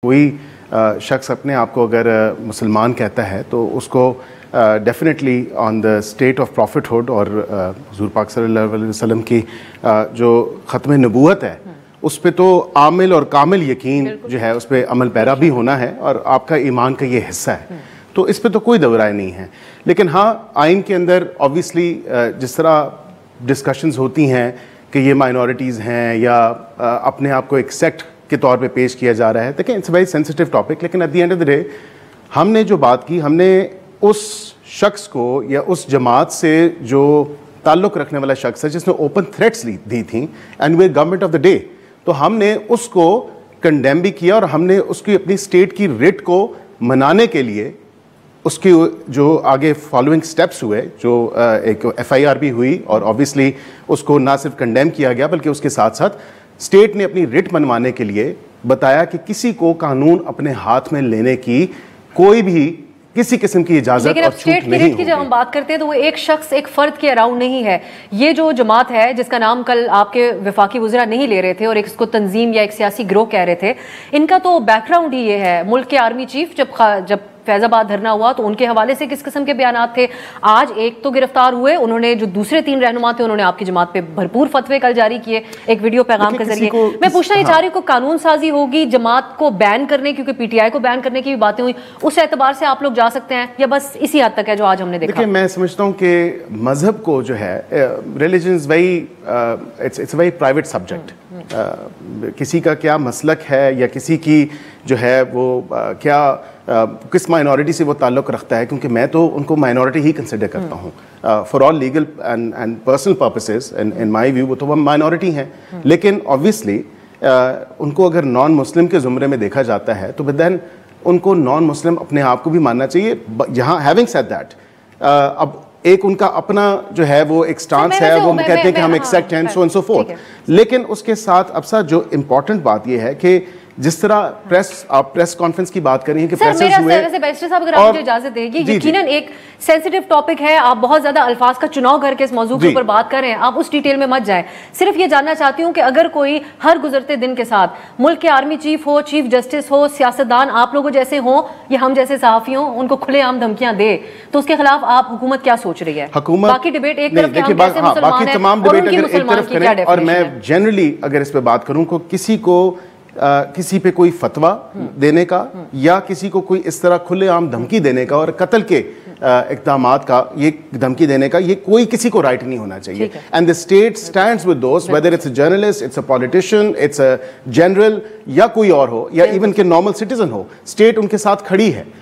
کوئی شخص اپنے آپ کو اگر مسلمان کہتا ہے تو اس کو definitely on the state of prophethood اور حضور پاک صلی اللہ علیہ وسلم کی جو ختم نبوت ہے اس پہ تو عامل اور کامل یقین جو ہے اس پہ عمل پیرا بھی ہونا ہے اور آپ کا ایمان کا یہ حصہ ہے، تو اس پہ تو کوئی دو رائے نہیں ہے۔ لیکن ہاں آئین کے اندر آبویسلی جس طرح ڈسکشنز ہوتی ہیں کہ یہ مائنورٹیز ہیں یا اپنے آپ کو ایک سیکٹ کے طور پہ پیش کیا جا رہا ہے، دیکھیں it's a very sensitive topic, لیکن at the end of the day ہم نے جو بات کی، ہم نے اس شخص کو یا اس جماعت سے جو تعلق رکھنے والا شخص ہے جس نے اوپن تھریٹس دی تھیں and we government of the day, تو ہم نے اس کو کنڈیم بھی کیا اور ہم نے اس کی اپنی اسٹیٹ کی ریٹ کو منانے کے لیے اس کی جو آگے فالوئنگ سٹیپس ہوئے، جو ایک ایف آئی آر بھی ہوئی اور آبویسلی اس کو نہ صرف کنڈیم کیا گیا بلکہ اس کے ساتھ ساتھ اسٹیٹ نے اپنی ریٹ منوانے کے لیے بتایا کہ کسی کو قانون اپنے ہاتھ میں لینے کی کوئی بھی کسی قسم کی اجازت اور چھوٹ نہیں ہوگی۔ لیکن اب اسٹیٹ کی ریٹ کی جب ہم بات کرتے ہیں تو وہ ایک شخص ایک فرد کے اراؤنڈ نہیں ہے، یہ جو جماعت ہے جس کا نام کل آپ کے وفاقی وزراء نہیں لے رہے تھے اور ایک اس کو تنظیم یا ایک سیاسی گروہ کہہ رہے تھے، ان کا تو بیک گراؤنڈ ہی یہ ہے۔ ملک کے آرمی چیف جب فیض آباد دھرنا ہوا تو ان کے حوالے سے کس قسم کے بیانات تھے، آج ایک تو گرفتار ہوئے، انہوں نے جو دوسرے 3 رہنما تھے انہوں نے آپ کی جماعت پہ بھرپور فتوے کل جاری کیے ایک ویڈیو پیغام کے ذریعے۔ میں پوچھنا یہ چاہ رہی ہوں کہ قانون سازی ہوگی جماعت کو بین کرنے، کیونکہ پی ٹی آئی کو بین کرنے کی بھی باتیں ہوئی، اس اعتبار سے آپ لوگ جا سکتے ہیں یا بس اسی حد تک ہے جو آج ہم نے دیکھا؟ دیکھیں میں سمجھتا ہوں کہ مذہب کو جو ہے religion is very it's a very private subject, کسی کا کیا مسلک ہے یا کسی کی جو ہے وہ کیا کس مائنورٹی سے وہ تعلق رکھتا ہے، کیونکہ میں تو ان کو مائنورٹی ہی کنسیڈر کرتا ہوں for all legal and personal purposes, in my view وہ تو وہ مائنورٹی ہیں، لیکن آبویسلی ان کو اگر نان مسلم کے زمرے میں دیکھا جاتا ہے تو دین ان کو نان مسلم اپنے آپ کو بھی ماننا چاہیے۔ یہاں ہیونگ سیڈ دیٹ اب ایک ان کا اپنا جو ہے وہ ایک سٹانس ہے، وہ کہتے ہیں کہ ہم ایک سیکٹ ہیں سو اینڈ سو فورتھ، لیکن اس کے ساتھ اب ساتھ جو امپورٹنٹ بات یہ ہے کہ جس طرح آپ پریس کانفرنس کی بات کر رہی ہیں کہ پریسز ہوئے، بیرسٹر صاحب اگر آپ مجھے اجازت دیں گی، یقیناً ایک سینسیٹیو ٹاپک ہے، آپ بہت زیادہ الفاظ کا چناؤ کر کے اس موضوع کے اوپر بات کر رہے ہیں، آپ اس ڈیٹیل میں مت جائیں، صرف یہ جاننا چاہتی ہوں کہ اگر کوئی ہر گزرتے دن کے ساتھ ملک کے آرمی چیف ہو، چیف جسٹس ہو، سیاستدان آپ لوگوں جیسے ہوں یا ہم جیسے صحافی ہوں، ان کو کھلے عام دھمکیاں دے تو اس کے خلاف آپ حکومت کیا سوچ رہی ہے؟ حکومت باقی ڈیبیٹ ایک طرف کہ ہم کیسے مسلمان ہیں اور ان کی مسلمان کی کیا ڈیفینیشن ہے، اور میں جنرلی اگر اس پہ بات کروں کہ کسی کو کسی پہ کوئی فتویٰ دینے کا یا کسی کو کوئی اس طرح کھلے عام دھمکی دینے کا اور قتل کے اقدامات کا یہ دھمکی دینے کا یہ کوئی کسی کو رائٹ نہیں ہونا چاہیے، and the state stands with those whether it's a journalist, it's a politician, it's a general یا کوئی اور ہو یا ایون کہ نارمل سٹیزن ہو، اسٹیٹ ان کے ساتھ کھڑی ہے